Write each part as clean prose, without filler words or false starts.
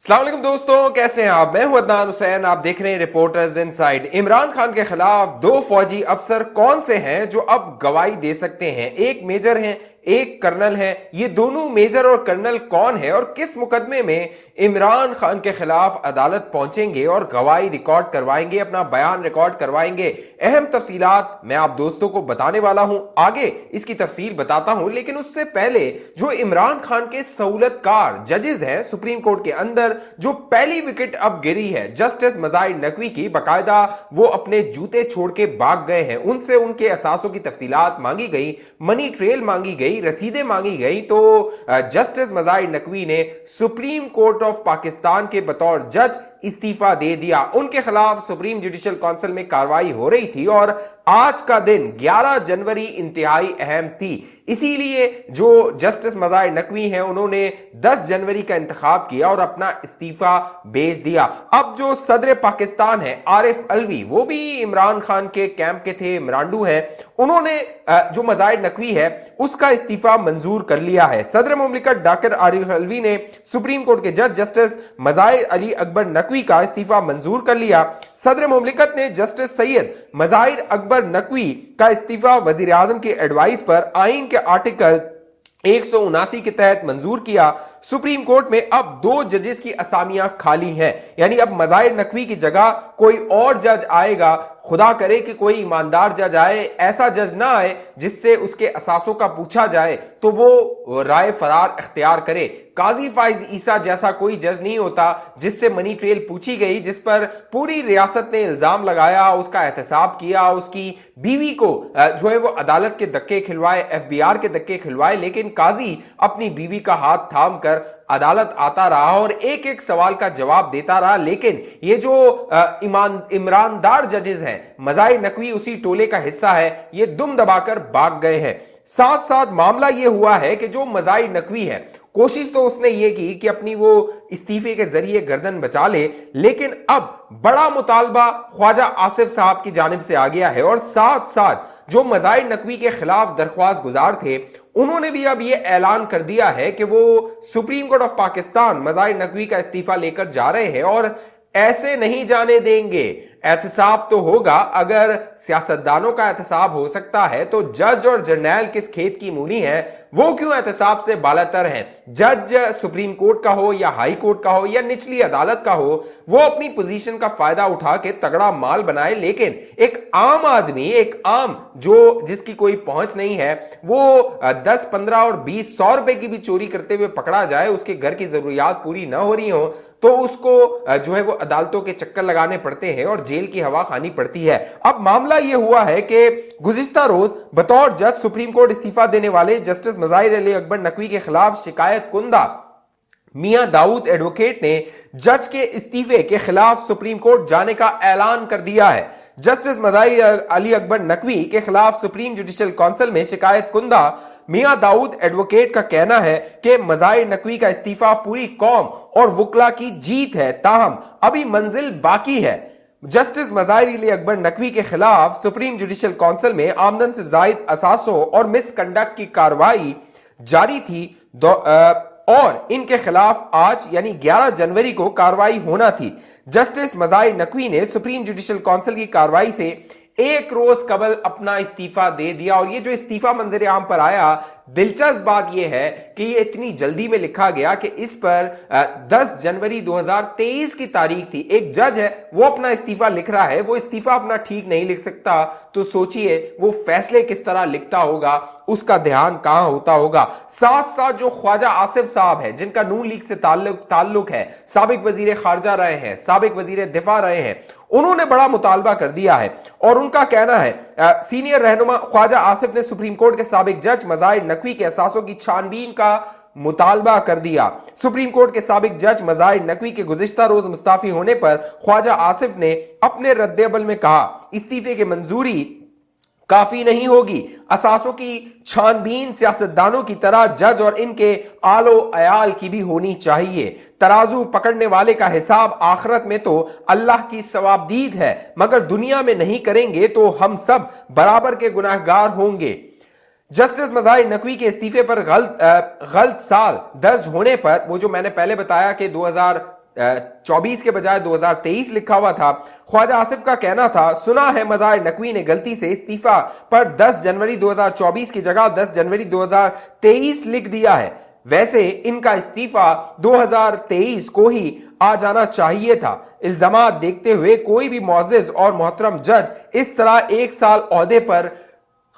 अस्सलाम वालेकुम दोस्तों, कैसे हैं आप। मैं हूं अदनान हुसैन, आप देख रहे हैं रिपोर्टर्स इनसाइड। इमरान खान के खिलाफ दो फौजी अफसर कौन से हैं जो अब गवाही दे सकते हैं। एक मेजर हैं, एक कर्नल है। ये दोनों मेजर और कर्नल कौन है और किस मुकदमे में इमरान खान के खिलाफ अदालत पहुंचेंगे और गवाही रिकॉर्ड करवाएंगे, अपना बयान रिकॉर्ड करवाएंगे। अहम तफसीलात मैं आप दोस्तों को बताने वाला हूं, आगे इसकी तफसील बताता हूं। लेकिन उससे पहले जो इमरान खान के सहूलतकार जजेस हैं सुप्रीम कोर्ट के अंदर, जो पहली विकेट अब गिरी है जस्टिस मज़ाहिर नकवी की, बाकायदा वो अपने जूते छोड़ के भाग गए हैं। उनसे उनके असासों की तफसीलात मांगी गई, मनी ट्रेल मांगी गई, रसीदें मांगी गई। तो जस्टिस मज़ाहिर नकवी ने सुप्रीम कोर्ट ऑफ पाकिस्तान के बतौर जज इस्तीफा दे दिया। उनके खिलाफ सुप्रीम जुडिशियल काउंसिल में कार्रवाई हो रही थी और आज का दिन 11 जनवरी इंतहाई अहम थी। इसीलिए जो जस्टिस मज़ाहिर नकवी हैं उन्होंने 10 जनवरी का इंतखाब किया और अपना इस्तीफा भेज दिया। अब जो सदर पाकिस्तान है आरिफ अलवी, वो भी इमरान खान के कैंप के थे, इमरानडू हैं। उन्होंने जो मज़ाहिर नकवी है उसका इस्तीफा मंजूर कर लिया है। सदर मुमलिकत डॉक्टर आरिफ अलवी ने सुप्रीम कोर्ट के जज जस्टिस मज़ाहिर अली अकबर नकवी का इस्तीफा मंजूर कर लिया। सदर मुमलिकत ने जस्टिस सैयद मज़ाहिर अकबर नकवी का इस्तीफा वजीर आजम के एडवाइस पर आइन के आर्टिकल 179 के तहत मंजूर किया। सुप्रीम कोर्ट में अब दो जजेस की असामियां खाली हैं, यानी अब मज़ाहिर नकवी की जगह कोई और जज आएगा। खुदा करे कि कोई ईमानदार जज आए, ऐसा जज ना आए जिससे उसके असासों का पूछा जाए तो वो राय फरार इख्तियार करे। काजी फाइज ईसा जैसा कोई जज नहीं होता जिससे मनी ट्रेल पूछी गई, जिस पर पूरी रियासत ने इल्जाम लगाया, उसका एहतसाब किया, उसकी बीवी को जो है वो अदालत के धक्के खिलवाए, FBR के धक्के खिलवाए। लेकिन काजी अपनी बीवी का हाथ थाम कर अदालत आता रहा और एक एक सवाल का जवाब देता रहा। लेकिन ये जो ईमानदार जजेस हैं, मज़ाहिर नकवी उसी टोले का हिस्सा है, ये दुम दबाकर भाग गए हैं। साथ साथ मामला ये हुआ है कि जो मज़ाहिर नकवी है, कोशिश तो उसने ये की कि अपनी वो इस्तीफे के जरिए गर्दन बचा ले, लेकिन अब बड़ा मुतालबा ख्वाजा आसिफ साहब की जानिब से आ गया है और साथ साथ जो मज़ाहिर नकवी के खिलाफ दरख्वास्त गुजार थे उन्होंने भी अब यह ऐलान कर दिया है कि वो supreme court of Pakistan Mazahir Naqvi का इस्तीफा लेकर जा रहे हैं और ऐसे नहीं जाने देंगे। एहतसाब तो होगा, अगर सियासतदानों का एहतसाब हो सकता है तो जज और जर्नैल किस खेत की मूली हैं, वो क्यों एहतसाब से बालातर हैं। जज सुप्रीम कोर्ट का हो या हाई कोर्ट का हो या निचली अदालत का हो, वो अपनी पोजीशन का फायदा उठा के तगड़ा माल बनाए। लेकिन एक आम आदमी, एक आम जो जिसकी कोई पहुंच नहीं है, वो 10, 15 और 20, 100 रुपए की भी चोरी करते हुए पकड़ा जाए, उसके घर की जरूरियात पूरी ना हो रही हो, तो उसको जो है वो अदालतों के चक्कर लगाने पड़ते हैं और जेल की हवा खानी पड़ती है। अब मामला यह हुआ है कि गुज़िश्ता रोज बतौर जज सुप्रीम कोर्ट इस्तीफा देने वाले जस्टिस मज़ाहिर अली अकबर नकवी के खिलाफ शिकायत कुंदा मियां दाऊद एडवोकेट ने जज के इस्तीफे के खिलाफ सुप्रीम कोर्ट जाने का ऐलान कर दिया है। जस्टिस मज़ाहिर अली अकबर नकवी के खिलाफ सुप्रीम जुडिशियल काउंसिल में शिकायत कुंदा मियां दाऊद एडवोकेट का कहना है कि मज़ाहिर नकवी का इस्तीफा पूरी कौम और वकला की जीत है, ताहम अभी मंजिल बाकी है। जस्टिस मज़ाहिर अली अकबर नकवी के खिलाफ सुप्रीम जुडिशियल काउंसिल में आमदन से जायद असासों और मिसकंडक्ट की कार्रवाई जारी थी और इनके खिलाफ आज यानी 11 जनवरी को कार्रवाई होना थी। जस्टिस मज़ाहिर नकवी ने सुप्रीम जुडिशियल काउंसिल की कार्रवाई से एक रोज कबल अपना इस्तीफा दे दिया। और ये जो इस्तीफा मंजर आम पर आया, दिलचस्प बात यह है कि ये इतनी जल्दी में लिखा गया कि इस पर 10 जनवरी 2023 की तारीख थी। एक जज है, वो अपना इस्तीफा लिख रहा है, वो इस्तीफा अपना ठीक नहीं लिख सकता, तो सोचिए वो फैसले किस तरह लिखता होगा, उसका ध्यान कहां होता होगा। साथ साथ जो ख्वाजा आसिफ साहब है, जिनका नून लीग से ताल्लुक है, साबिक वजीर खारजा रहे हैं, साबिक वजीर दिफा रहे हैं, उन्होंने बड़ा मुतालबा कर दिया है और उनका कहना है सीनियर रहनुमा ख्वाजा आसिफ ने सुप्रीम कोर्ट के साबिक जज मज़ाहिर नकवी के असासों की छानबीन का मुतालबा कर दिया। सुप्रीम कोर्ट के साबिक जज मज़ाहिर नकवी के गुज़िश्ता रोज मुस्ताफी होने पर ख्वाजा आसिफ ने अपने रद्द-ए-अमल में कहा, इस्तीफे की मंजूरी काफी नहीं होगी, असासों की छानबीन सियासतदानों की तरह जज और इनके आलो अयाल की भी होनी चाहिए। तराजू पकड़ने वाले का हिसाब आखिरत में तो अल्लाह की सवाबदीद है, मगर दुनिया में नहीं करेंगे तो हम सब बराबर के गुनाहगार होंगे। जस्टिस मज़ाहिर नकवी के इस्तीफे पर गलत साल दर्ज होने पर, वो जो मैंने पहले बताया कि 2024 के बजाय 2023 लिखा हुआ था। ख्वाजा आसिफ का कहना था, सुना है मज़ाहिर नकवी ने गलती से इस्तीफा पर 10 जनवरी 2024 की जगह 10 जनवरी 2023 लिख दिया है। वैसे इनका इस्तीफा 2023 को ही आ जाना चाहिए था। इल्जामात देखते हुए कोई भी मुअज़्ज़िज़ और मोहतरम जज इस तरह एक साल ओहदे पर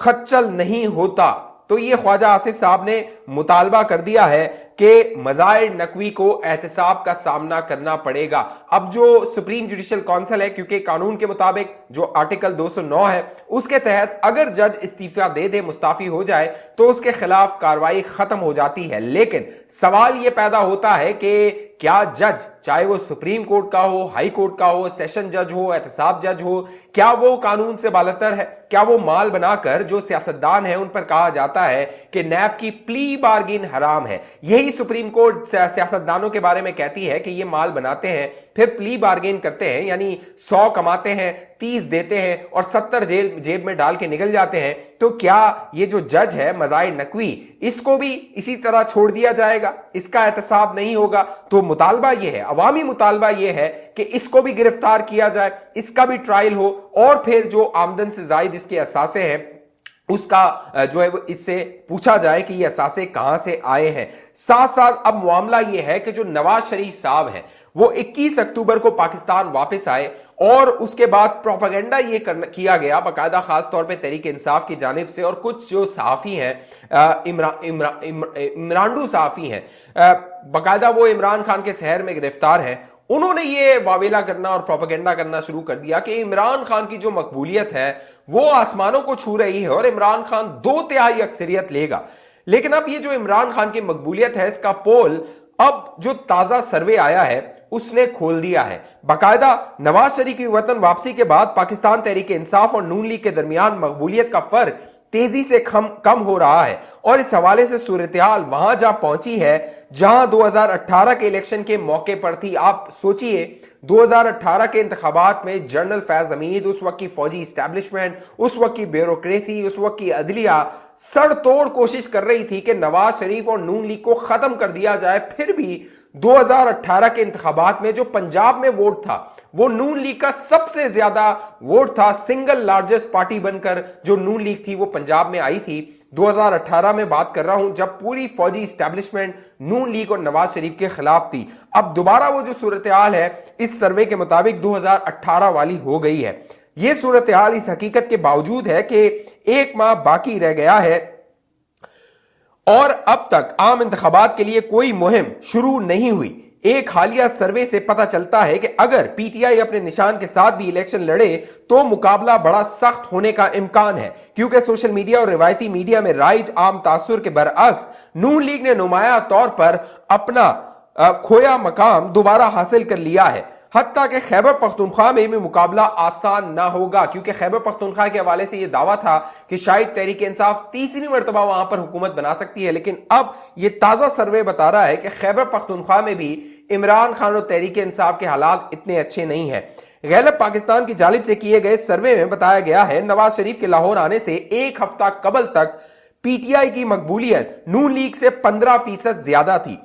खच्चल नहीं होता। तो ये ख्वाजा आसिफ साहब ने मुतालबा कर दिया है कि मज़ाहिर नकवी को एहतसाब का सामना करना पड़ेगा। अब जो सुप्रीम जुडिशियल काउंसिल है, क्योंकि कानून के मुताबिक जो आर्टिकल 209 है उसके तहत अगर जज इस्तीफा दे दे, मुस्ताफी हो जाए, तो उसके खिलाफ कार्रवाई खत्म हो जाती है। लेकिन सवाल यह पैदा होता है कि क्या जज, चाहे वो सुप्रीम कोर्ट का हो, हाई कोर्ट का हो, सेशन जज हो, एहतसाब जज हो, क्या वो कानून से बालतर है? क्या वो माल बनाकर जो सियासतदान है उन पर कहा जाता है कि नैब की प्ली बार्गिन हराम है? यही सुप्रीम कोर्ट सियासतदानों के बारे में कहती है कि ये माल बनाते हैं, फिर प्ली बार्गेन करते हैं, यानी 100 कमाते हैं, 30 देते हैं और 70 जेब में डाल के निकल जाते हैं। तो क्या ये जो जज है मज़ाहिर नकवी, इसको भी इसी तरह छोड़ दिया जाएगा? इसका एहतसाब नहीं होगा? तो मुतालबा ये है, अवामी मुतालबा ये है कि इसको भी गिरफ्तार किया जाए, इसका भी ट्रायल हो और फिर जो आमदन से जायद इसके असासे हैं उसका जो है वो इससे पूछा जाए कि ये असासे कहां से आए हैं। साथ साथ अब मामला ये है कि जो नवाज शरीफ साहब हैं वो 21 अक्टूबर को पाकिस्तान वापस आए और उसके बाद प्रोपेगेंडा ये किया गया बाकायदा, खास तौर पे तहरीक इंसाफ की जानिब से, और कुछ जो सहाफ़ी हैं, इमरानडू सहाफ़ी हैं, बाकायदा वो इमरान खान के शहर में गिरफ्तार हैं, उन्होंने ये वावेला करना और प्रोपेगेंडा करना शुरू कर दिया कि इमरान खान की जो मकबूलियत है वो आसमानों को छू रही है और इमरान खान 2/3 अक्सरियत लेगा। लेकिन अब ये जो इमरान खान की मकबूलियत है, इसका पोल अब जो ताजा सर्वे आया है उसने खोल दिया है। बाकायदा नवाज शरीफ की वतन वापसी के बाद पाकिस्तान तहरीक इंसाफ और नून लीग के दरमियान मकबूलियत का फर्क तेजी से कम हो रहा है और इस हवाले से सूरत-ए-हाल वहां जा पहुंची है जहां 2018 के इलेक्शन के मौके पर थी। आप सोचिए 2018 के इंतखाबात में जनरल फैज हमीद, उस वक्त की फौजी इस्टेब्लिशमेंट, उस वक्त की ब्यूरोक्रेसी, उस वक्त की अदलिया सड़ तोड़ कोशिश कर रही थी कि नवाज शरीफ और नून लीग को खत्म कर दिया जाए। फिर भी 2018 के इंतखाबात में जो पंजाब में वोट था वो नून लीग का सबसे ज्यादा वोट था। सिंगल लार्जेस्ट पार्टी बनकर जो नून लीग थी वो पंजाब में आई थी। 2018 में बात कर रहा हूं जब पूरी फौजी इस्टेब्लिशमेंट नून लीग और नवाज शरीफ के खिलाफ थी। अब दोबारा वो जो सूरत हाल है इस सर्वे के मुताबिक 2018 वाली हो गई है। ये सूरत हाल इस हकीकत के बावजूद है कि 1 माह बाकी रह गया है और अब तक आम इंतखाबात के लिए कोई मुहिम शुरू नहीं हुई। एक हालिया सर्वे से पता चलता है कि अगर पीटीआई अपने निशान के साथ भी इलेक्शन लड़े तो मुकाबला बड़ा सख्त होने का इम्कान है, क्योंकि सोशल मीडिया और रिवायती मीडिया में राइज आम तासुर के बरअक्स नून लीग ने नुमाया तौर पर अपना खोया मकाम दोबारा हासिल कर लिया है। हत्ता कि खैबर पख्तूनख्वा में भी मुकाबला आसान ना होगा, क्योंकि खैबर पख्तूनख्वा के हवाले से यह दावा था कि शायद तहरीक इंसाफ तीसरी मरतबा वहां पर हुकूमत बना सकती है। लेकिन अब यह ताजा सर्वे बता रहा है कि खैबर पख्तूनख्वा में भी इमरान खान और तहरीक इंसाफ के हालात इतने अच्छे नहीं हैं। गैलप पाकिस्तान की जानिब से किए गए सर्वे में बताया गया है नवाज शरीफ के लाहौर आने से 1 हफ्ता कबल तक पीटीआई की मकबूलियत नून लीग से 15% ज्यादा थी।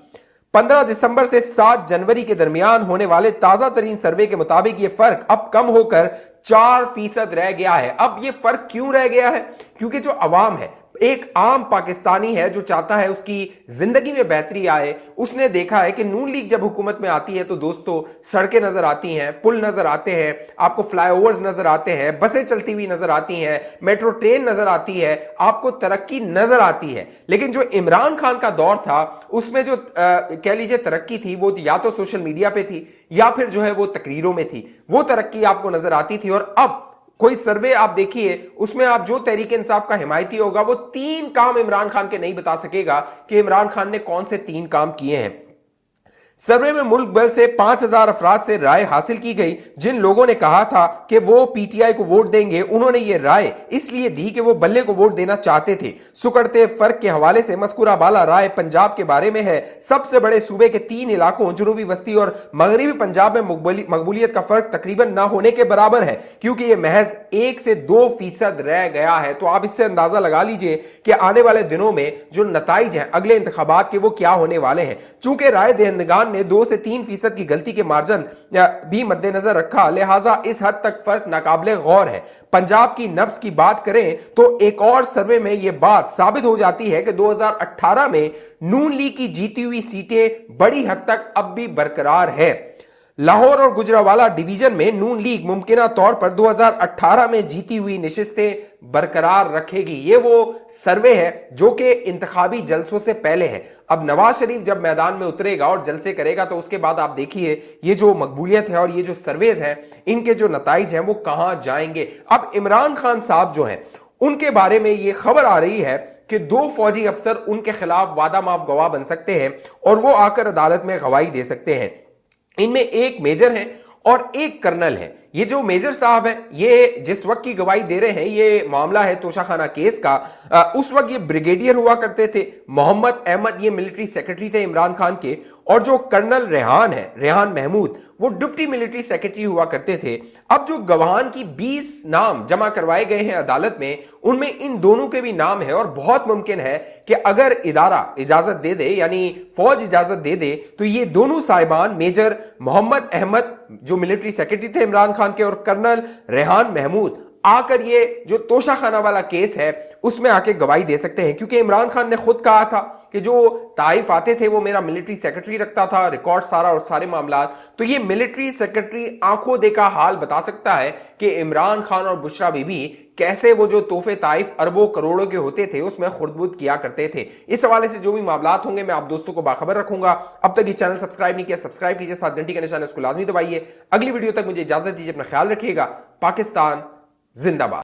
15 दिसंबर से 7 जनवरी के दरमियान होने वाले ताजा तरीन सर्वे के मुताबिक यह फर्क अब कम होकर 4% रह गया है। अब यह फर्क क्यों रह गया है? क्योंकि जो अवाम है, एक आम पाकिस्तानी है जो चाहता है उसकी जिंदगी में बेहतरी आए, उसने देखा है कि नून लीग जब हुकूमत में आती है तो दोस्तों सड़कें नजर आती हैं, पुल नजर आते हैं, आपको फ्लाईओवर्स नजर आते हैं, बसें चलती हुई नजर आती हैं, मेट्रो ट्रेन नजर आती है, आपको तरक्की नजर आती है। लेकिन जो इमरान खान का दौर था उसमें जो कह लीजिए तरक्की थी वो या तो सोशल मीडिया पे थी या फिर जो है वो तकरीरों में थी, वो तरक्की आपको नजर आती थी। और अब कोई सर्वे आप देखिए उसमें आप जो तहरीक इंसाफ का हिमायती होगा वो 3 काम इमरान खान के नहीं बता सकेगा कि इमरान खान ने कौन से 3 काम किए हैं। सर्वे में मुल्क भर से 5000 अफराद से राय हासिल की गई। जिन लोगों ने कहा था कि वो पीटीआई को वोट देंगे, उन्होंने ये राय इसलिए दी कि वो बल्ले को वोट देना चाहते थे। सुकड़ते फर्क के हवाले से मस्कुरा बाला राय पंजाब के बारे में है। सबसे बड़े सूबे के 3 इलाकों जनूबी वस्ती और मगरबी पंजाब में मकबूलियत का फर्क तकरीबन ना होने के बराबर है, क्योंकि ये महज 1 से 2% रह गया है। तो आप इससे अंदाजा लगा लीजिए कि आने वाले दिनों में जो नताइज हैं अगले इंतखाबात के वो क्या होने वाले हैं। चूंकि राय दहिंदगान इमरान ने 2 से 3% की गलती के मार्जिन भी मद्देनजर रखा, लिहाजा इस हद तक फर्क नाकाबिले गौर है। पंजाब की नब्ज की बात करें तो एक और सर्वे में यह बात साबित हो जाती है कि 2018 में नून लीग की जीती हुई सीटें बड़ी हद तक अब भी बरकरार है। लाहौर और गुजरावाला डिवीजन में नून लीग मुमकिना तौर पर 2018 में जीती हुई नशिस्तें बरकरार रखेगी। ये वो सर्वे है जो कि इंतखाबी जलसों से पहले है। अब नवाज शरीफ जब मैदान में उतरेगा और जलसे करेगा तो उसके बाद आप देखिए ये जो मकबूलियत है और ये जो सर्वेज हैं इनके जो नताइज हैं वो कहां जाएंगे। अब इमरान खान साहब जो हैं उनके बारे में ये खबर आ रही है कि 2 फौजी अफसर उनके खिलाफ वादा माफ गवाह बन सकते हैं और वो आकर अदालत में गवाही दे सकते हैं। इनमें एक मेजर है और एक कर्नल है। ये जो मेजर साहब हैं ये जिस वक्त की गवाही दे रहे हैं, ये मामला है तोशाखाना केस का। उस वक्त ये ब्रिगेडियर हुआ करते थे। मोहम्मद अहमद ये मिलिट्री सेक्रेटरी थे इमरान खान के, और जो कर्नल रेहान है, रेहान महमूद, वो डिप्टी मिलिट्री सेक्रेटरी हुआ करते थे। अब जो गवाहान की 20 नाम जमा करवाए गए हैं अदालत में, उनमें इन दोनों के भी नाम है और बहुत मुमकिन है कि अगर इदारा इजाजत दे दे, यानी फौज इजाजत दे दे, तो ये दोनों साहिबान मेजर मोहम्मद अहमद जो मिलिट्री सेक्रेटरी थे इमरान खान के और कर्नल रेहान महमूद आकर ये जो तोशाखाना वाला केस है उसमें आके गवाही दे सकते हैं। क्योंकि इमरान खान ने खुद कहा था कि जो ताइफ आते थे वो मेरा मिलिट्री सेक्रेटरी रखता था, रिकॉर्ड सारा और सारे मामला। तो ये मिलिट्री सेक्रेटरी आंखों देखा हाल बता सकता है कि इमरान खान और बुशरा बीबी कैसे वो जो तोहफे ताइफ अरबों करोड़ों के होते थे उसमें खुर्दबुद किया करते थे। इस हवाले से जो भी मामला होंगे मैं आप दोस्तों को बाखबर रखूंगा। अब तक ये चैनल सब्सक्राइब नहीं किया, सब्सक्राइब कीजिए, साथ घंटी का निशान उसको लाजमी दबाइए। अगली वीडियो तक मुझे इजाजत दीजिए, अपना ख्याल रखिएगा। पाकिस्तान जिंदाबाद।